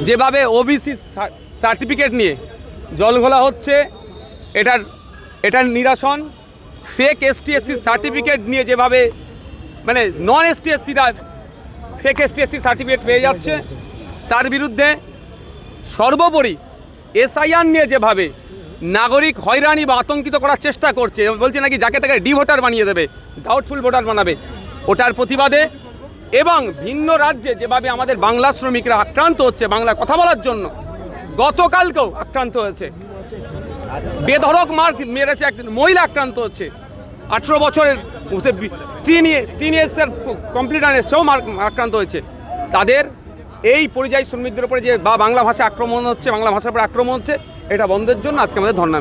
যেভাবে OBC certificate নিয়ে জলঘোলা হচ্ছে, এটার নিরসন। ফেক এসটি এসসি সার্টিফিকেট নিয়ে যেভাবে মানে নন এসটি এসসিরা ফেক এসটি এসসি সার্টিফিকেট পেয়ে যাচ্ছে, তার বিরুদ্ধে সর্বোপরি এসআইআর নিয়ে যেভাবে নাগরিক হয়রানি বা আতঙ্কিত করার চেষ্টা করছে, বলছে নাকি যাকে তাকে ডি ভোটার বানিয়ে দেবে, ডাউটফুল ভোটার বানাবে, ওটার প্রতিবাদে এবং ভিন্ন রাজ্যে যেভাবে আমাদের বাংলা শ্রমিকরা আক্রান্ত হচ্ছে বাংলা কথা বলার জন্য, গতকালকেও আক্রান্ত হয়েছে, বেধড়ক মার মেরেছে, এক মহিলা আক্রান্ত হচ্ছে, 18 বছরের টিনেজার কমপ্লিট আনে সেও আক্রান্ত হয়েছে। তাদের এই পরিযায়ী শ্রমিকদের উপরে যে বা বাংলা ভাষা আক্রমণ হচ্ছে, বাংলা ভাষার উপরে আক্রমণ হচ্ছে, এটা বন্ধের জন্য আজকে আমাদের ধর্ণা